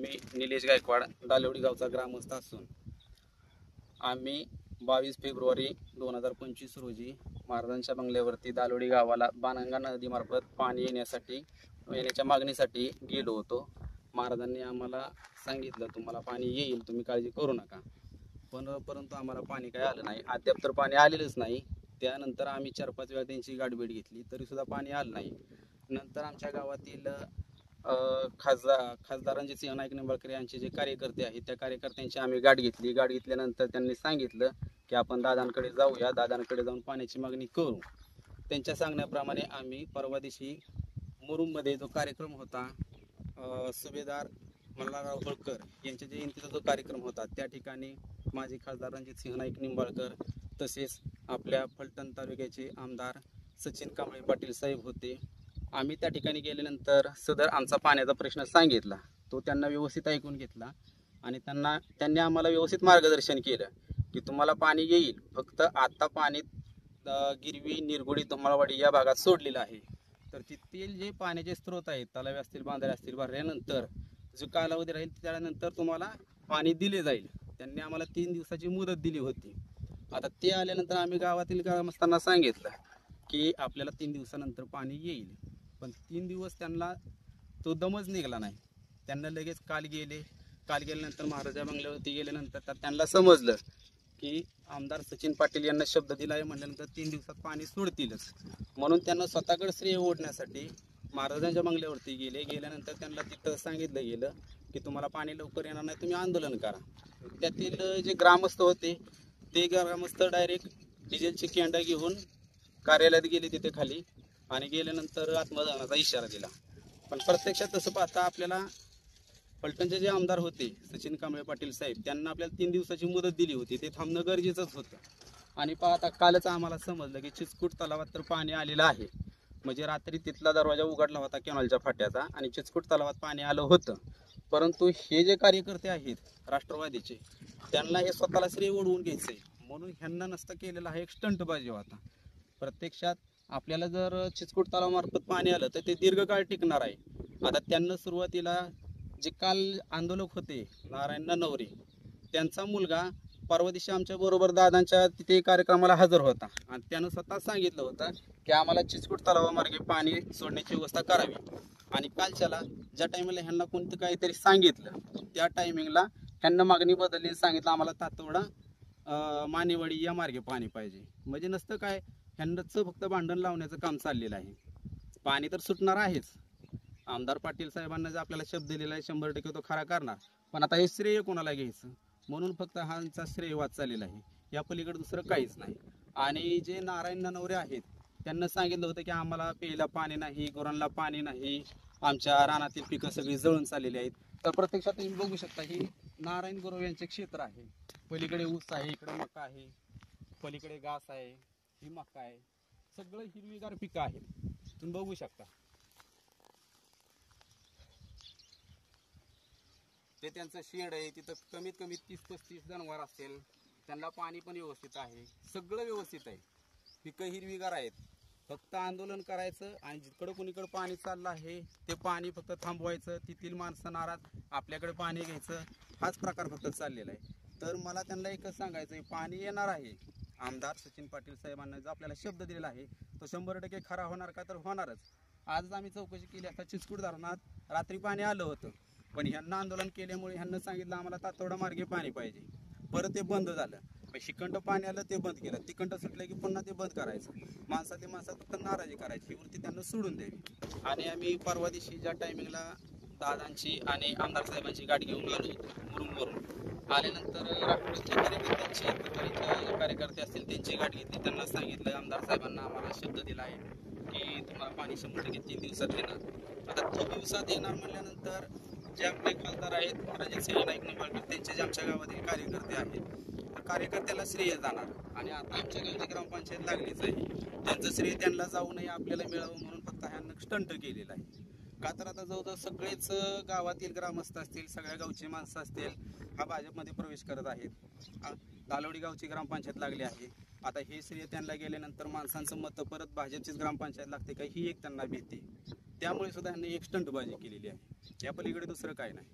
मी निलेश गायकवाड दालवडी गावचा ग्रामस्थ असून आम्ही 22 फेब्रुवारी 2025 रोजी महाराजांच्या बंगल्यावरती दालवडी गावाला बाणगंगा नदीमार्फत पाणी येण्याच्या मागणीसाठी गेलो होतो। महाराजांनी आम्हाला सांगितलं तुम्हाला पाणी येईल, तुम्ही काळजी करू नका। परंतु आम्हाला पाणी काय आलं नाही, अद्याप तर पाणी आलेलंच नाही। त्यानंतर आम्ही 4-5 वेळा त्यांची गाठभेट घेतली तरी सुद्धा पाणी आलं नाही। नंतर आमच्या गावातील खासदार रणजित सिंह नाईक निंबाळकर यांचे जे कार्यकर्ते आहेत त्या कार्यकर्त्यांची आम्ही गाठ घेतल्यानंतर त्यांनी सांगितलं की आपण दादांकडे जाऊया, दादांकडे जाऊन पाण्याची मागणी करू। त्यांच्या सांगण्याप्रमाणे आम्ही परवा दिवशी मुरुममध्ये जो कार्यक्रम होता, सुभेदार मल्हारराव होळकर यांच्या जयंतीचा जो कार्यक्रम होता, त्या ठिकाणी माजी खासदार रणजित सिंह नाईक निंबाळकर तसेच आपल्या फलटण तालुक्याचे आमदार सचिन कांबळे पाटील साहेब होते। आम्ही त्या ठिकाणी गेल्यानंतर सदर आमचा पाण्याचा प्रश्न सांगितला, तो त्यांना व्यवस्थित ऐकून घेतला आणि त्यांनी आम्हाला व्यवस्थित मार्गदर्शन केलं की तुम्हाला पाणी येईल, फक्त आता पाणी गिरवी, निरगुडी, धुमाळवाडी या भागात सोडलेलं आहे। तर तिथील जे पाण्याचे स्रोत आहेत, तलावे असतील, बांधारे असतील, भरल्यानंतर जो कालावधी राहील त्यानंतर तुम्हाला पाणी दिले जाईल। त्यांनी आम्हाला 3 दिवसाची मुदत दिली होती। आता ते आल्यानंतर आम्ही गावातील ग्रामस्थांना सांगितलं की आपल्याला 3 दिवसानंतर पाणी येईल, पण 3 दिवस त्यांना तो दमच निघाला नाही। त्यांना लगेच काल गेल्यानंतर महाराजा बंगल्यावरती गेल्यानंतर त्यांना समजलं की आमदार सचिन पाटील यांना शब्द दिला आहे, म्हटल्यानंतर 3 दिवसात पाणी सोडतीलच। म्हणून त्यांना स्वतःकडे श्रेय ओढण्यासाठी महाराजांच्या बंगल्यावरती गेल्यानंतर त्यांना तिथं सांगितलं गेलं की तुम्हाला पाणी लवकर येणार नाही, तुम्ही आंदोलन करा। त्यातील जे ग्रामस्थ होते ते ग्रामस्थ डायरेक्ट डिझेलची कॅन्डा घेऊन कार्यालयात गेले तिथे खाली आणि गेल्यानंतर आत्मदहनाचा इशारा दिला। पण प्रत्यक्षात तसं पाहता आपल्याला फलटणचे जे आमदार होते सचिन कांबळे पाटील साहेब, त्यांना आपल्याला 3 दिवसाची मुदत दिली होती, ते थांबणं गरजेचंच होतं। आणि पाहता कालच आम्हाला समजलं की चिचकूट तलावात तर पाणी आलेलं आहे। म्हणजे रात्री तिथला दरवाजा उघडला होता कॅनलच्या फाट्याचा आणि चिचकूट तलावात पाणी आलं होतं। परंतु हे जे कार्यकर्ते आहेत राष्ट्रवादीचे, त्यांना हे स्वतःला श्रेय ओढवून घ्यायचंय म्हणून ह्यांना नसतं केलेला हा एक स्टंटबाजी होता। प्रत्यक्षात आपल्याला जर चिचकूट तलावामार्फत पाणी आलं तर ते दीर्घकाळ टिकणार आहे। आता त्यांना सुरुवातीला जे काल आंदोलक होते नारायण नवरे, त्यांचा मुलगा परवा दिवशी आमच्या बरोबर दादांच्या तिथे कार्यक्रमाला हजर होता आणि त्यानं स्वतः सांगितलं होतं की आम्हाला चिचकूट तलावामार्गे पाणी सोडण्याची व्यवस्था करावी। आणि कालच्याला ज्या टायमिंगला ह्यांना कोणतं काहीतरी सांगितलं त्या टायमिंगला ह्यांना मागणी बदलली, सांगितलं आम्हाला तातोडा मानेवाडी या मार्गे पाणी पाहिजे। म्हणजे नसतं काय, ह्यांचं फक्त भांडण लावण्याचं काम चाललेलं आहे। पाणी तर सुटणार आहेच, आमदार पाटील साहेबांना जे आपल्याला शब्द दिलेला आहे 100% तो खरा करणार, पण आता हे श्रेय कोणाला घ्यायचं म्हणून फक्त हांचा श्रेयवाद चाललेला आहे, या पलीकडे दुसरं काहीच नाही। आणि जे नारायण नवरे आहेत त्यांना सांगितलं होतं की आम्हाला प्यायला पाणी नाही, गुरांना पाणी नाही, आमच्या रानातील पिकं सगळी जळून चाललेली आहेत। तर प्रत्यक्षात तुम्ही बघू शकता ही नारायण गुरव यांचे क्षेत्र आहे। पलीकडे ऊस आहे, इकडे मका आहे, पलीकडे घास आहे, ही मका आहे, सगळं हिरवीगार पिकं आहेत, तुम्ही बघू शकता। ते त्यांचं शेड आहे, तिथं कमीत कमी 30-35 जनावर असतील, त्यांना पाणी पण व्यवस्थित आहे, सगळं व्यवस्थित आहे, पिकं हिरवीगार आहेत। फक्त आंदोलन करायचं आणि जिकडं कुणीकडं पाणी चाललं आहे ते पाणी फक्त थांबवायचं, तिथील माणसं नाराज, आपल्याकडे पाणी घ्यायचं, हाच प्रकार फक्त चाललेला आहे। तर मला त्यांना एकच सांगायचं आहे, पाणी येणार आहे। आमदार सचिन पाटील साहेबांना जो आपल्याला शब्द दिलेला आहे तो 100% खरा होणार का, तर होणारच। आजच आम्ही चौकशी केली असता चिचकूट धरणात रात्री पाणी आलं होतं, पण ह्यांना आंदोलन केल्यामुळे ह्यांना सांगितलं आम्हाला तातोडा मार्गे पाणी पाहिजे, परत ते बंद झालं। शिकंड पाणी आलं ते बंद केलं, तिकंड सुटलं की पुन्हा ते बंद करायचं, माणसात फक्त नाराजी करायची, ही वृत्ती त्यांना सोडून द्यावी। आणि आम्ही परवा दिवशी ज्या टायमिंगला दादांची आणि आमदार साहेबांची गाठ घेऊन आलो मुरुमवरून, आल्यानंतर राष्ट्रवादीच्या कार्यकर्त्यांची कार्यकर्ते असतील त्यांची गाठ घेतली, त्यांना सांगितलं आमदार साहेबांना आम्हाला शब्द दिला आहे की तुम्हाला पाणी 100% 3 दिवसात येणार। आता 3 दिवसात येणार म्हणल्यानंतर जे आपले खासदार आहेत रणजित सिंह नाईक निंबाळकर, त्यांचे जे आमच्या गावातील कार्यकर्ते आहेत, तर कार्यकर्त्याला श्रेय जाणार। आणि आता आमच्या गावची ग्रामपंचायत लागलीच आहे, त्यांचं श्रेय त्यांना जाऊ नये आपल्याला मिळावं म्हणून फक्त ह्यांना स्टंट केलेला आहे। का तर आता जवळजवळ सगळेच गावातील ग्रामस्थ असतील, सगळ्या गावची माणसं असतील, हा भाजपमध्ये प्रवेश करत आहेत। दालवडी गावची ग्रामपंचायत लागली आहे, आता हे श्रेय त्यांना गेल्यानंतर माणसांचं मत परत भाजपचीच ग्रामपंचायत लागते का, ही एक त्यांना भीती, त्यामुळे सुद्धा ह्यांनी एक स्टंटबाजी केलेली आहे, या पलीकडे दुसरं काय नाही।